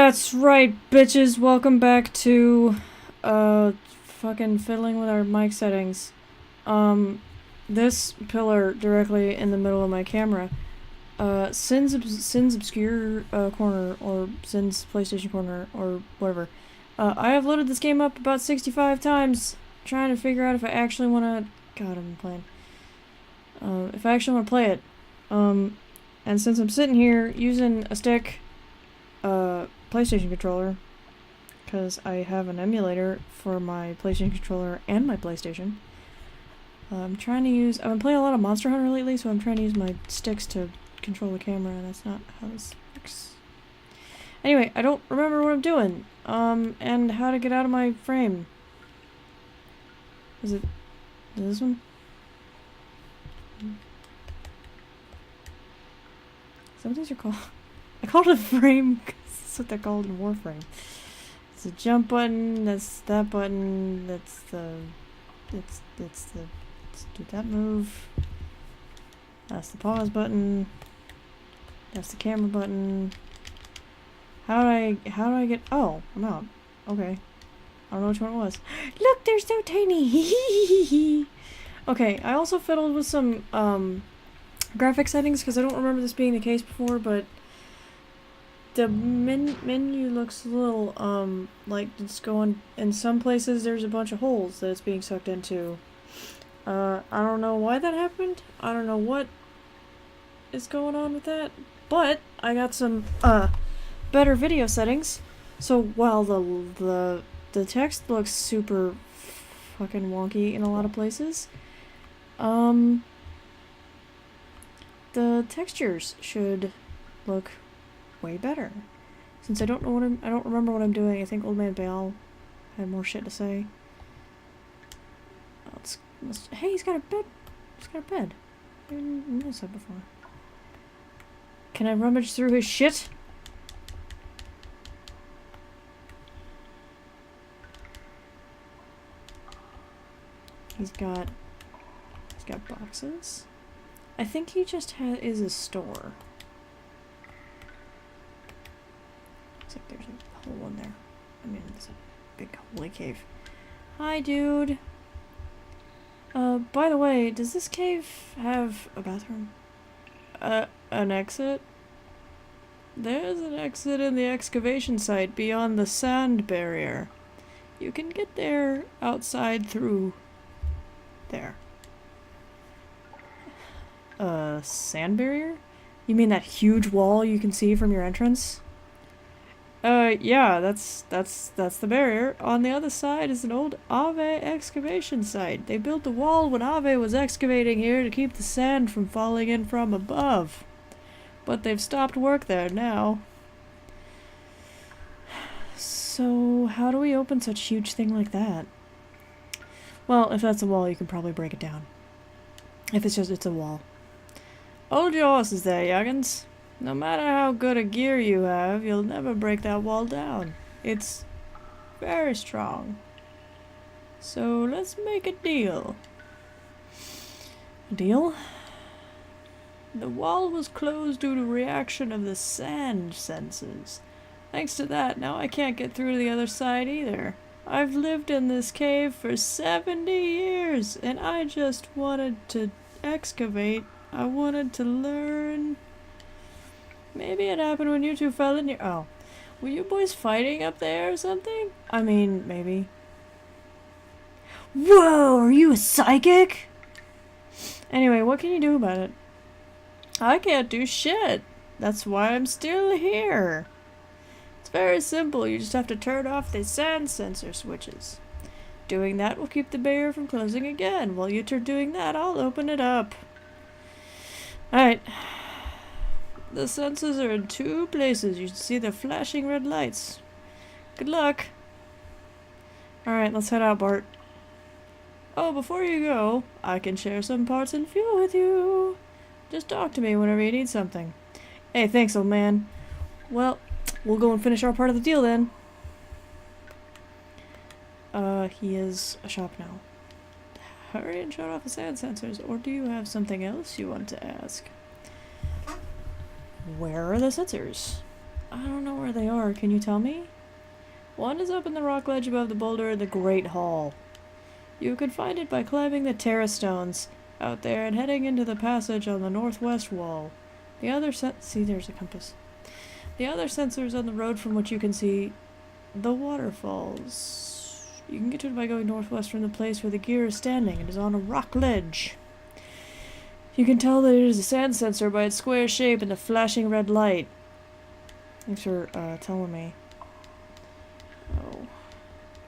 That's right, bitches. Welcome back to, fucking fiddling with our mic settings. This pillar directly in the middle of my camera, Sin's Obscure, Corner, or Sin's PlayStation Corner, or whatever. I have loaded this game up about 65 times, trying to figure out if I actually want to, God, I'm playing. If I actually want to play it. And since I'm sitting here using a stick, PlayStation controller, because I have an emulator for my PlayStation controller and my PlayStation. I've been playing a lot of Monster Hunter lately, so I'm trying to use my sticks to control the camera, and that's not how this works. Anyway, I don't remember what I'm doing, and how to get out of my frame. Is this one? Some of these are called... I called it a frame, because that's what they're called in Warframe. It's a jump button, that's that button, let's do that move. That's the pause button. That's the camera button. How do I get, oh, I'm out. Okay. I don't know which one it was. Look, they're so tiny! Okay, I also fiddled with some, graphic settings, because I don't remember this being the case before, but the menu looks a little, like it's going, in some places there's a bunch of holes that it's being sucked into. I don't know why that happened. I don't know what is going on with that, but I got some, better video settings. So while the text looks super fucking wonky in a lot of places, the textures should look way better. Since I don't remember what I'm doing. I think Old Man Bale had more shit to say. Hey, he's got a bed. He's got a bed. I didn't notice that before. Can I rummage through his shit? He's got boxes. I think he just is a store. Looks like there's a hole in there. I mean, it's a big holy cave. Hi, dude. By the way, does this cave have a bathroom? An exit? There's an exit in the excavation site beyond the sand barrier. You can get there outside through there. Sand barrier? You mean that huge wall you can see from your entrance? Yeah, that's the barrier. On the other side is an old Ave excavation site. They built the wall when Ave was excavating here to keep the sand from falling in from above. But they've stopped work there now. So, how do we open such a huge thing like that? Well, if that's a wall, you can probably break it down. If it's a wall. Hold your horses there, youngins. No matter how good a gear you have, you'll never break that wall down. It's very strong. So let's make a deal. A deal? The wall was closed due to reaction of the sand sensors. Thanks to that, now I can't get through to the other side either. I've lived in this cave for 70 years, and I just wanted to excavate. I wanted to learn. Maybe it happened when you two fell in your... Oh. Were you boys fighting up there or something? I mean, maybe. Whoa, are you a psychic? Anyway, what can you do about it? I can't do shit. That's why I'm still here. It's very simple. You just have to turn off the sand sensor switches. Doing that will keep the barrier from closing again. While you're doing that, I'll open it up. Alright. The sensors are in 2 places. You should see the flashing red lights. Good luck. Alright, let's head out, Bart. Oh, before you go, I can share some parts and fuel with you. Just talk to me whenever you need something. Hey, thanks, old man. Well, we'll go and finish our part of the deal then. He is a shop now. Hurry and shut off the sand sensors, or do you have something else you want to ask? Where are the sensors? I don't know where they are. Can you tell me? One is up in the rock ledge above the boulder in the Great Hall. You can find it by climbing the terrace stones out there and heading into the passage on the northwest wall. The other see, there's a compass. The other sensors on the road from which you can see the waterfalls. You can get to it by going northwest from the place where the gear is standing. It is on a rock ledge. You can tell that it is a sand sensor by its square shape and the flashing red light. Thanks for telling me. Oh.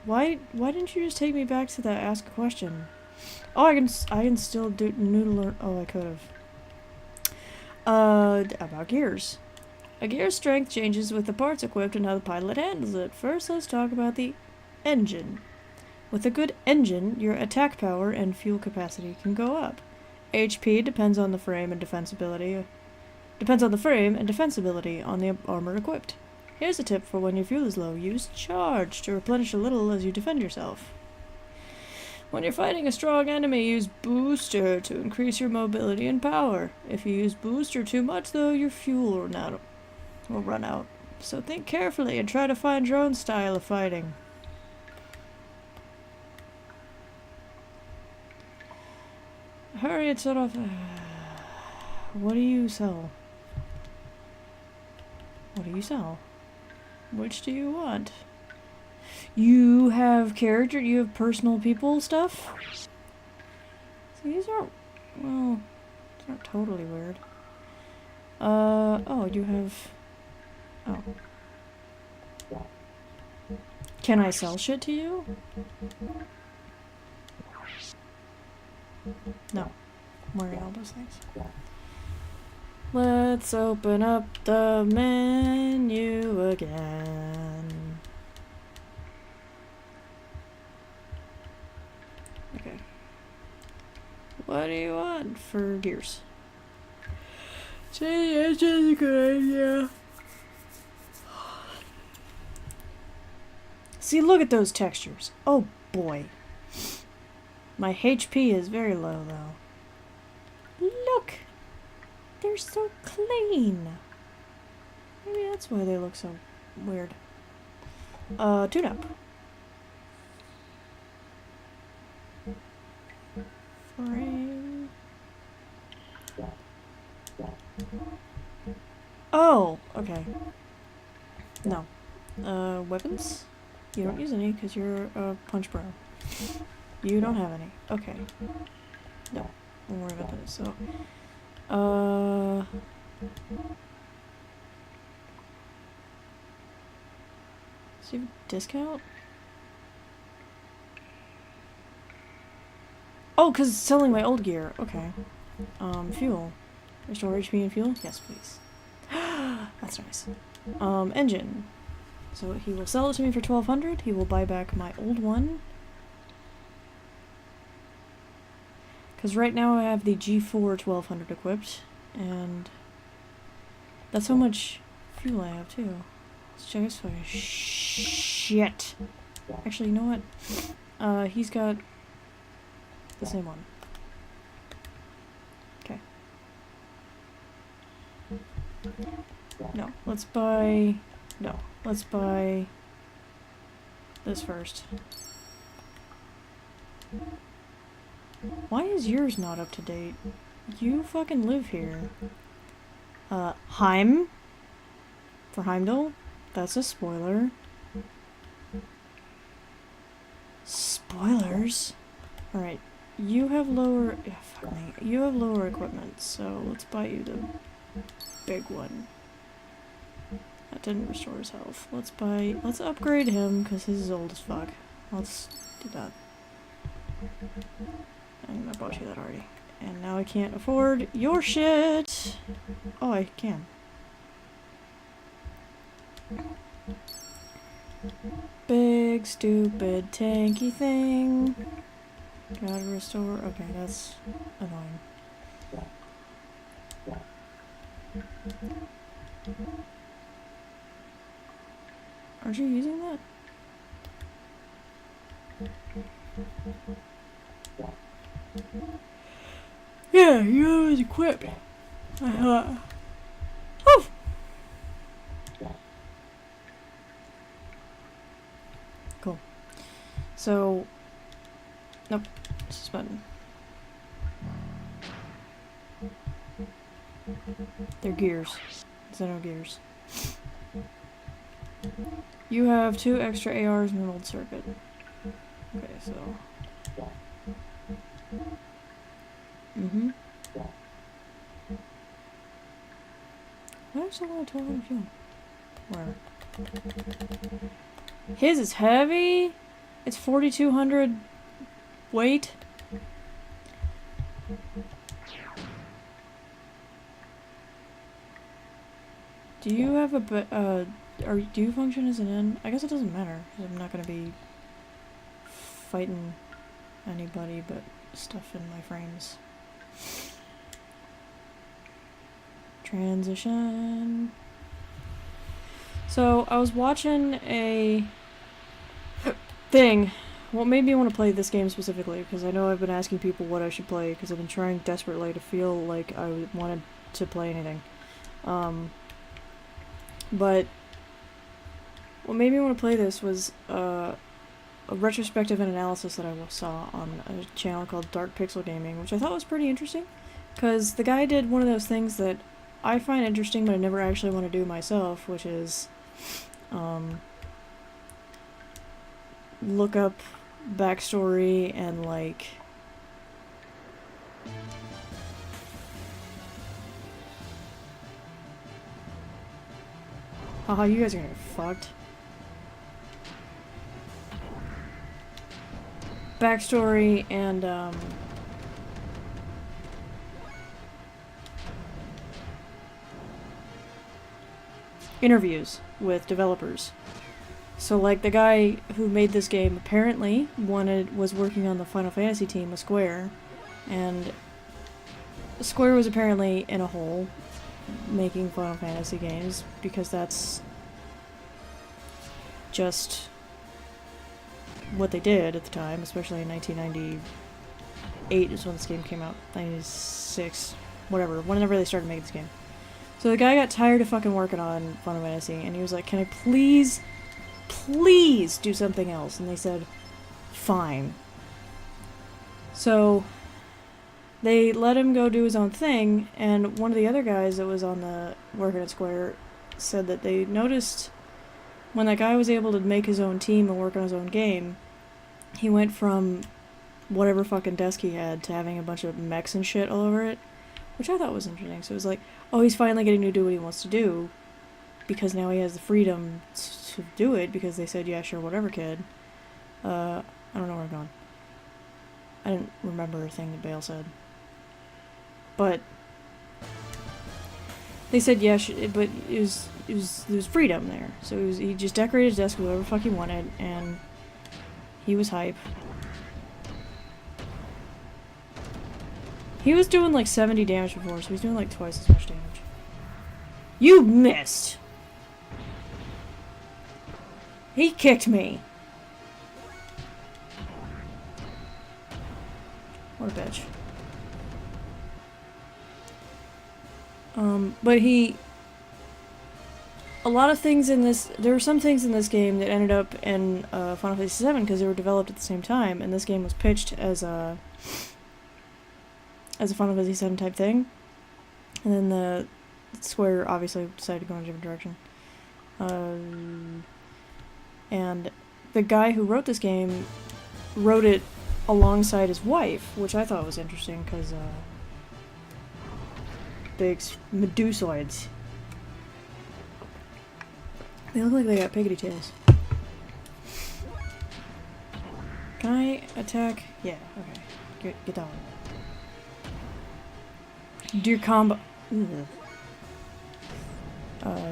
Why didn't you just take me back to that ask a question? Oh, I can still do noodle. Oh, I could have. About gears. A gear's strength changes with the parts equipped and how the pilot handles it. First, let's talk about the engine. With a good engine, your attack power and fuel capacity can go up. HP depends on the frame and defensibility. Depends on the frame and defensibility on the armor equipped. Here's a tip for when your fuel is low. Use charge to replenish a little as you defend yourself. When you're fighting a strong enemy, use booster to increase your mobility and power. If you use booster too much, though, your fuel will run out. So think carefully and try to find your own style of fighting. Hurry and set off. What do you sell? What do you sell? Which do you want? You have you have personal people stuff? See, these aren't, well, these aren't totally weird. Oh, you have, oh. Can I sell shit to you? No. I'm wearing all those things. Let's open up the menu again. Okay. What do you want for gears? See, it's just a good idea. See, look at those textures. Oh boy. My HP is very low though. Look! They're so clean. Maybe that's why they look so weird. Tune up. Frame. Oh, okay. No. Weapons? You don't use any because you're a punch bro. You don't have any. Okay. No. Don't worry about this. So, is there a discount? Oh, because it's selling my old gear. Okay. Fuel. Restore HP and fuel? Yes, please. That's nice. Engine. So he will sell it to me for 1,200. He will buy back my old one. Because right now I have the G4 1200 equipped, and that's how much fuel I have too. Let's check this way. Shit. Actually, you know what? He's got the same one. Okay. No, let's buy... No, let's buy this first. Why is yours not up to date? You fucking live here. Heim? For Heimdall? That's a spoiler. Spoilers? Alright, you have lower... Yeah, fuck me. You have lower equipment, so let's buy you the big one. That didn't restore his health. Let's upgrade him, because his is old as fuck. Let's do that. And I bought you that already. And now I can't afford your shit! Oh, I can. Big, stupid, tanky thing. Gotta restore. Okay, that's annoying. Aren't you using that? Yeah, you always equipped. I thought. Oh! So, nope, it's this button. They're gears. Xenogears. You have 2 extra ARs in an old circuit. Okay, so... Why is someone totally fuel? Where? His is heavy? It's 4,200 weight? Do you have a do you function as an N? I guess it doesn't matter, because I'm not gonna be fighting anybody but stuff in my frames. Transition. So, I was watching a thing. What made me want to play this game specifically, because I know I've been asking people what I should play, because I've been trying desperately to feel like I wanted to play anything. But what made me want to play this was a retrospective and analysis that I saw on a channel called Dark Pixel Gaming, which I thought was pretty interesting, because the guy did one of those things that I find interesting but I never actually want to do myself, which is look up backstory and like haha, you guys are gonna get fucked. Backstory and interviews with developers. So like the guy who made this game apparently was working on the Final Fantasy team with Square, and Square was apparently in a hole making Final Fantasy games because that's just what they did at the time, especially in 1998 is when this game came out, 96, whatever, whenever they started making this game. So the guy got tired of fucking working on Final Fantasy, and he was like, can I please do something else? And they said, fine. So they let him go do his own thing, and one of the other guys that was on the working at Square said that they noticed when that guy was able to make his own team and work on his own game, he went from whatever fucking desk he had to having a bunch of mechs and shit all over it, which I thought was interesting. So it was like, oh, he's finally getting to do what he wants to do, because now he has the freedom to do it, because they said, yeah, sure, whatever, kid. I don't know where I'm going. I didn't remember a thing that Bale said. But they said, yeah, but there was freedom there. So he just decorated his desk with whatever the fuck he wanted, and he was hype. He was doing like 70 damage before, so he's doing like twice as much damage. You missed! He kicked me! What a bitch. But a lot of things in this, there were some things in this game that ended up in Final Fantasy VII because they were developed at the same time, and this game was pitched as a Final Fantasy VII type thing, and then the Square obviously decided to go in a different direction. And the guy who wrote this game wrote it alongside his wife, which I thought was interesting because big Medusoids. They look like they got piggity tails. Can I attack? Yeah, okay. Get that one. Do your combo.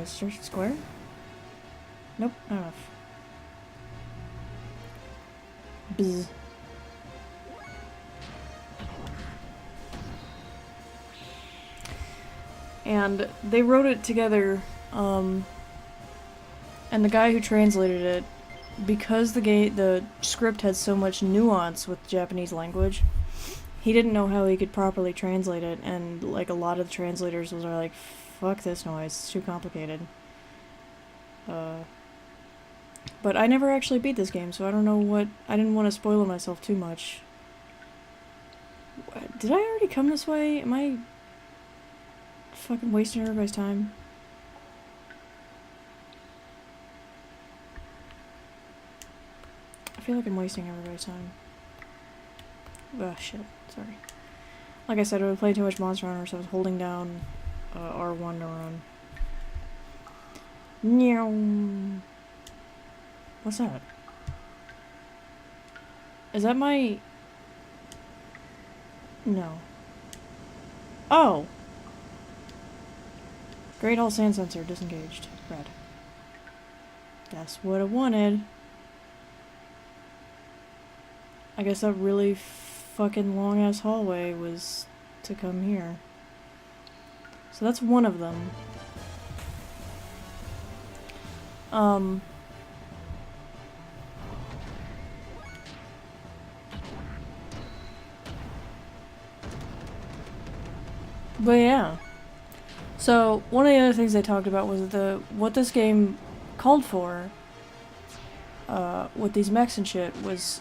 Search square? Nope, not enough. Bzz. And they wrote it together, and the guy who translated it, because the script had so much nuance with Japanese language, he didn't know how he could properly translate it, and like a lot of the translators are like, fuck this noise, it's too complicated. But I never actually beat this game, so I don't know what... I didn't want to spoil myself too much. Did I already come this way? Am I fucking wasting everybody's time? I feel like I'm wasting everybody's time. Ugh, shit. Sorry. Like I said, I played too much Monster Hunter, so I was holding down R1 to run. Meow. What's that? Is that my... No. Oh! Great Hall Sand Sensor disengaged. Red. That's what I wanted. I guess that really fucking long-ass hallway was to come here. So that's one of them. But yeah. So, one of the other things they talked about was what this game called for, with these mechs and shit, was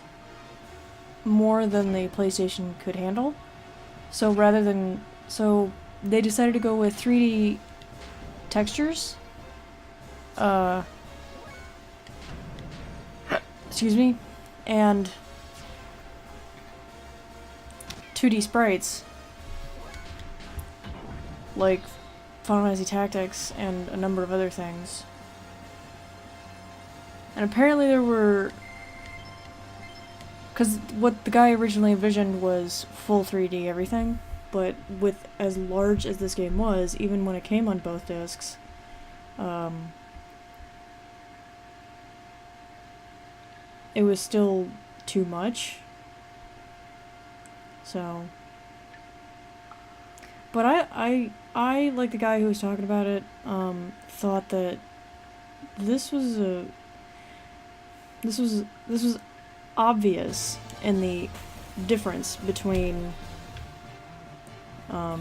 more than the PlayStation could handle. So they decided to go with 3D textures. Excuse me. And 2D sprites. Like Final Fantasy Tactics and a number of other things. And apparently there were... Because what the guy originally envisioned was full 3D everything, but with as large as this game was, even when it came on both discs, it was still too much. So... But I like the guy who was talking about it, thought that this was obvious in the difference between 3D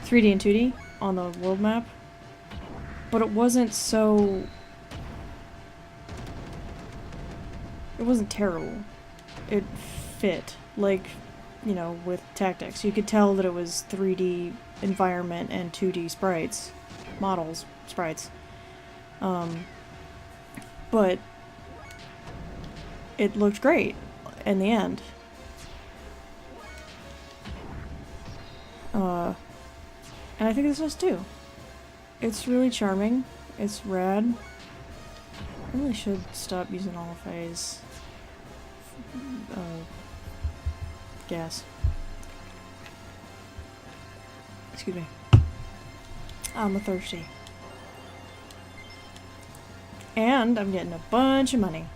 and 2D on the world map, but it wasn't terrible. It fit, like, you know, with Tactics. You could tell that it was 3D environment and 2D sprites. Sprites. But it looked great in the end. And I think this does too. It's really charming. It's rad. I really should stop using all phase. Gas. Excuse me. I'm thirsty. And I'm getting a bunch of money.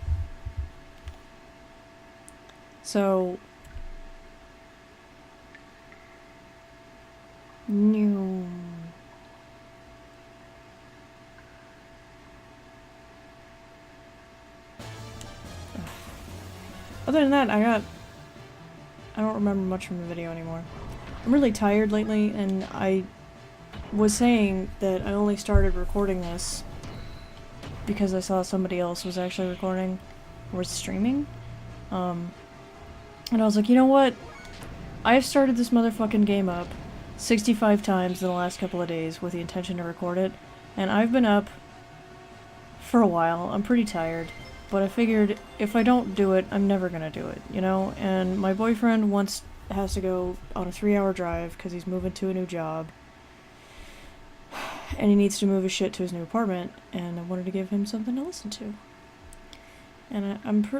So... New. Other than that, I don't remember much from the video anymore. I'm really tired lately, and I was saying that I only started recording this because I saw somebody else was actually recording or streaming. And I was like, you know what? I've started this motherfucking game up 65 times in the last couple of days with the intention to record it, and I've been up for a while. I'm pretty tired. But I figured if I don't do it, I'm never gonna do it, you know? And my boyfriend has to go on a 3-hour drive because he's moving to a new job. And he needs to move his shit to his new apartment, and I wanted to give him something to listen to. And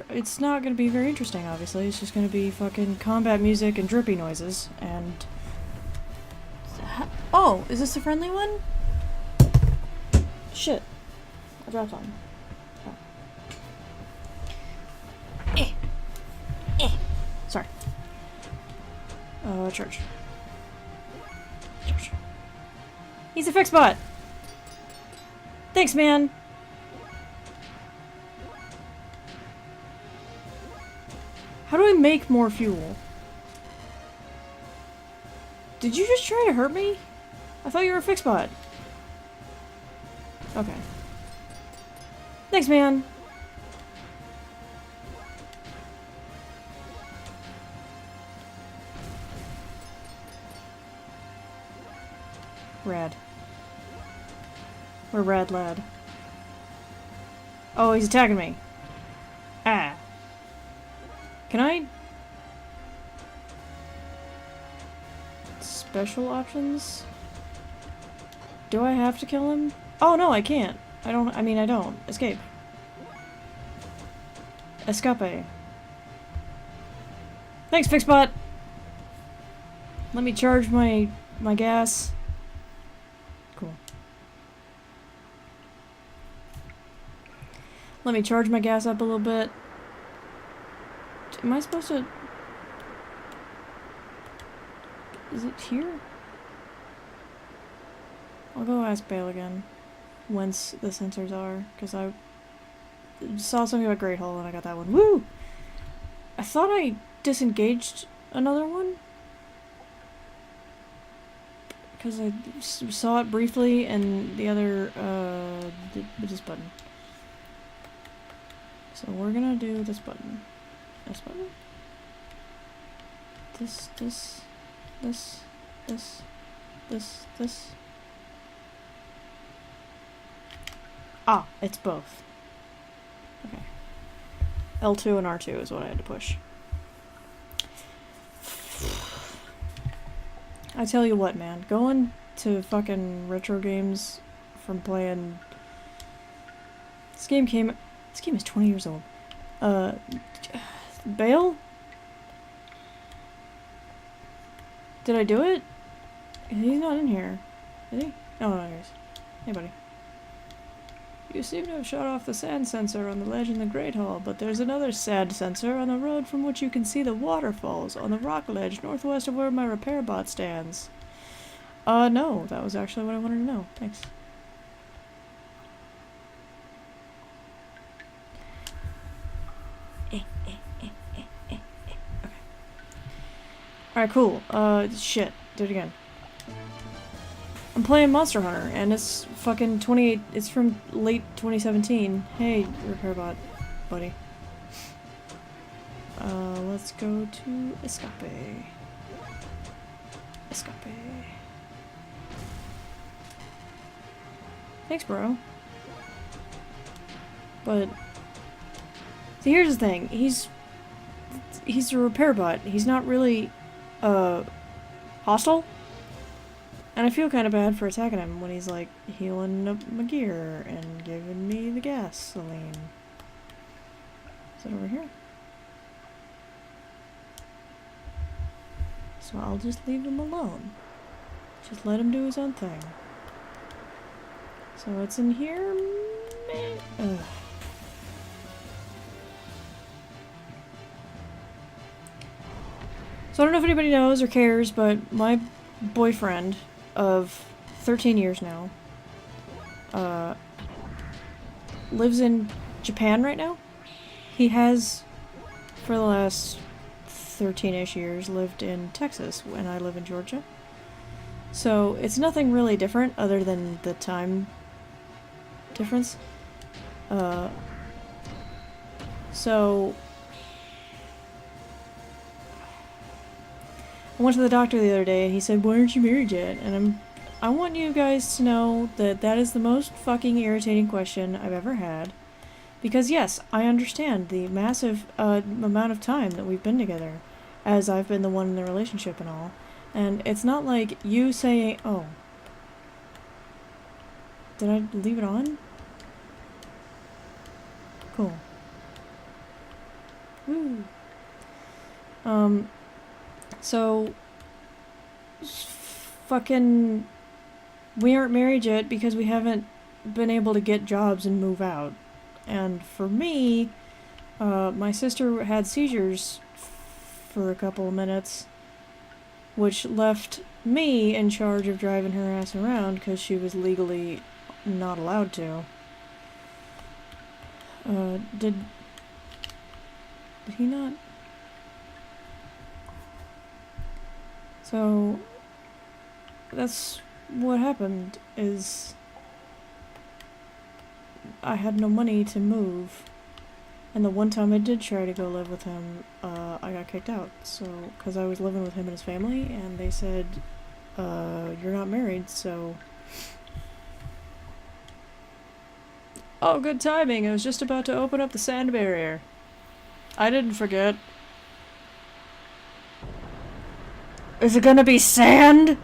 it's not gonna be very interesting, obviously. It's just gonna be fucking combat music and drippy noises, and... Oh, is this the friendly one? Shit. I dropped on. Sorry. Church. He's a fix bot! Thanks, man! How do I make more fuel? Did you just try to hurt me? I thought you were a fix bot. Okay. Thanks, man. Rad. We're rad lad. Oh, he's attacking me. Ah. Can I... Special options? Do I have to kill him? Oh, no, I can't. I don't. Escape. Escape. Thanks, Fixbot! Let me charge my gas. Cool. Let me charge my gas up a little bit. Am I supposed to... Is it here? I'll go ask Bale again. Whence the sensors are. Because I saw something about Great Hall and I got that one. Woo! I thought I disengaged another one. Because I saw it briefly and the other, this button. So we're gonna do this button. This button? This. Ah, it's both. Okay. L2 and R2 is what I had to push. I tell you what, man. Going to fucking retro games from playing... This game is 20 years old. Bale? Did I do it? He's not in here. Is he? Oh, no, he is. Hey, buddy. You seem to have shut off the sand sensor on the ledge in the Great Hall, but there's another sand sensor on the road from which you can see the waterfalls on the rock ledge northwest of where my repair bot stands. No, that was actually what I wanted to know. Thanks. Okay. Alright, cool. Shit. Do it again. I'm playing Monster Hunter, and it's fucking 28... It's from late 2017. Hey, repair bot, buddy. Let's go to Escape. Escape. Thanks, bro. But... See, here's the thing. He's a repair bot. He's not really, hostile. And I feel kind of bad for attacking him when he's, like, healing up my gear and giving me the gasoline. Is it over here? So I'll just leave him alone. Just let him do his own thing. So it's in here? Ugh. So I don't know if anybody knows or cares, but my boyfriend of 13 years now lives in Japan right now. He has, for the last 13-ish years, lived in Texas, and I live in Georgia. So it's nothing really different other than the time difference. So I went to the doctor the other day and he said, "Why aren't you married yet?" And I want you guys to know that that is the most fucking irritating question I've ever had. Because yes, I understand the massive amount of time that we've been together, as I've been the one in the relationship and all. And it's not like you saying, oh. Did I leave it on? Cool. Woo. So, fucking, we aren't married yet because we haven't been able to get jobs and move out. And for me, my sister had seizures for a couple of minutes, which left me in charge of driving her ass around because she was legally not allowed to. Did he not? So, that's what happened, is I had no money to move. And the one time I did try to go live with him, I got kicked out. So, because I was living with him and his family, and they said, you're not married, so... Oh, good timing. I was just about to open up the sand barrier. I didn't forget. Is it gonna be sand?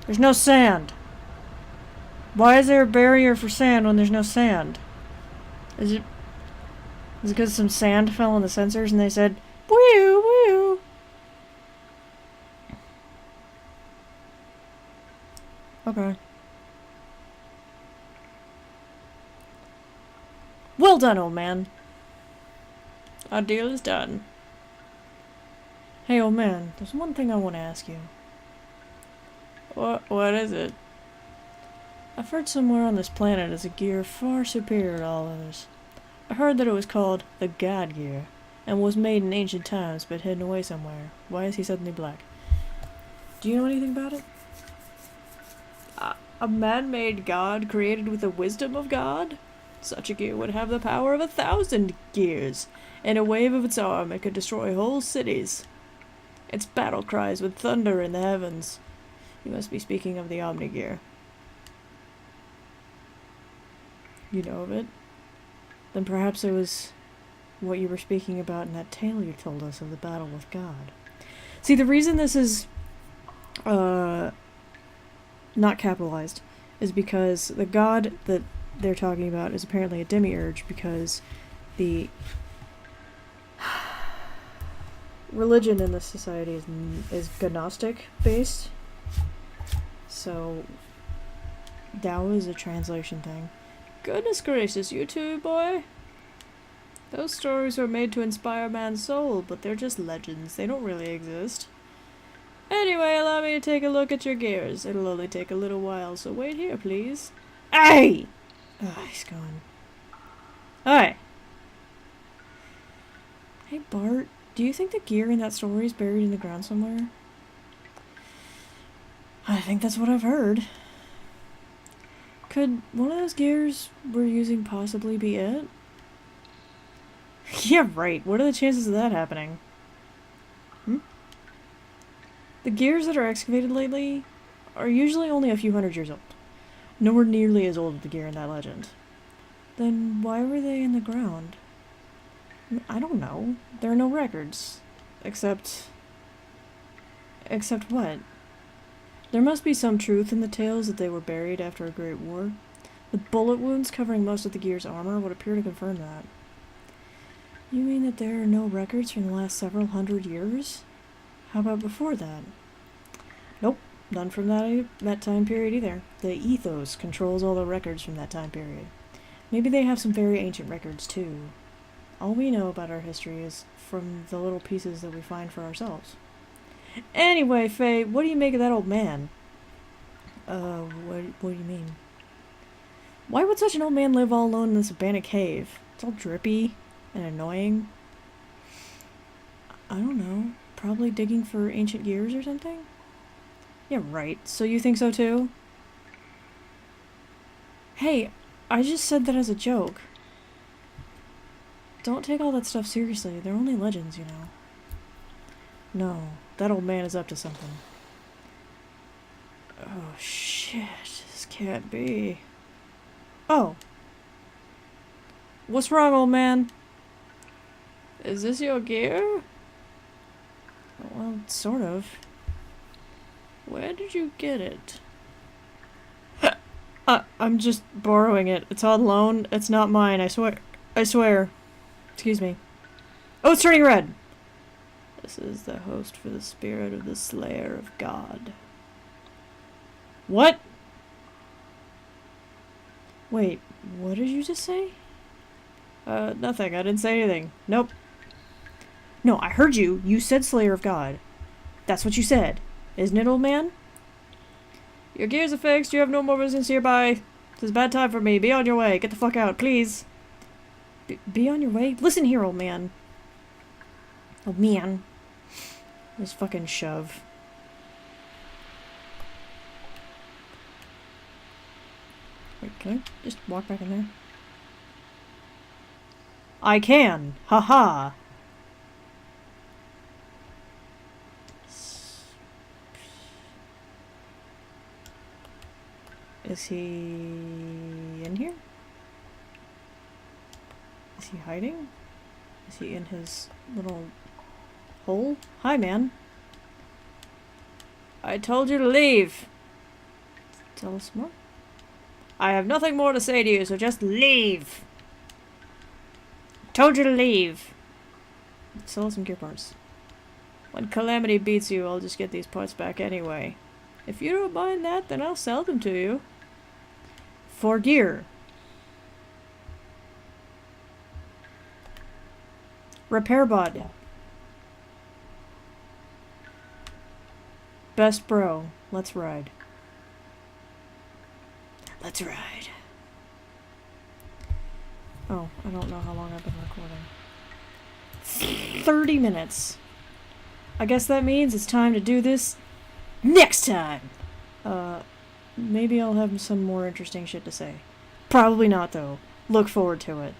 There's no sand. Why is there a barrier for sand when there's no sand? Is it because some sand fell on the sensors and they said, woo, woo? Okay. Well done, old man. Our deal is done. Hey, old man, there's one thing I want to ask you. What is it? I've heard somewhere on this planet is a gear far superior to all others. I heard that it was called the God Gear, and was made in ancient times but hidden away somewhere. Why is he suddenly black? Do you know anything about it? A man-made god created with the wisdom of God? Such a gear would have the power of 1,000 gears. In a wave of its arm, it could destroy whole cities. Its battle cries would thunder in the heavens. You must be speaking of the Omni Gear. You know of it? Then perhaps it was what you were speaking about in that tale you told us of the battle with God. See, the reason this is not capitalized is because the god that they're talking about is apparently a demiurge, because the religion in this society is Gnostic based. So Tao is a translation thing. Goodness gracious, you too, boy? Those stories were made to inspire man's soul, but they're just legends. They don't really exist. Anyway, allow me to take a look at your gears. It'll only take a little while, so wait here, please. Hey! Oh, he's gone. Hi. Hey, Bart. Do you think the gear in that story is buried in the ground somewhere? I think that's what I've heard. Could one of those gears we're using possibly be it? Yeah, right. What are the chances of that happening? The gears that are excavated lately are usually only a few hundred years old. Nowhere nearly as old as the gear in that legend. Then why were they in the ground? I don't know. There are no records. Except what? There must be some truth in the tales that they were buried after a great war. The bullet wounds covering most of the gear's armor would appear to confirm that. You mean that there are no records from the last several hundred years? How about before that? Nope, none from that time period either. The ethos controls all the records from that time period. Maybe they have some very ancient records too. All we know about our history is from the little pieces that we find for ourselves. Anyway, Faye, what do you make of that old man? What do you mean? Why would such an old man live all alone in this abandoned cave? It's all drippy and annoying. I don't know. Probably digging for ancient gears or something? Yeah, right. So you think so too? Hey, I just said that as a joke. Don't take all that stuff seriously. They're only legends, you know. No, that old man is up to something. Oh, shit. This can't be. Oh. What's wrong, old man? Is this your gear? Well, sort of. Where did you get it? I'm just borrowing it. It's on loan. It's not mine, I swear. I swear. Excuse me. Oh, it's turning red! This is the host for the spirit of the Slayer of God. What? Wait, what did you just say? Nothing. I didn't say anything. Nope. No, I heard you. You said Slayer of God. That's what you said. Isn't it, old man? Your gears are fixed. You have no more business hereby. This is a bad time for me. Be on your way. Get the fuck out, please. Be on your way? Listen here, old man. Oh, man. This fucking shove. Wait, can I just walk back in there? I can! Haha! Is he in here? Is he hiding? Is he in his little hole? Hi, man. I told you to leave. Tell us more. I have nothing more to say to you, so just leave. Told you to leave. Sell some gear parts. When Calamity beats you, I'll just get these parts back anyway. If you don't mind that, then I'll sell them to you. For gear. Repair bud. Best bro. Let's ride. Let's ride. Oh, I don't know how long I've been recording. 30 minutes. I guess that means it's time to do this next time. Maybe I'll have some more interesting shit to say. Probably not, though. Look forward to it.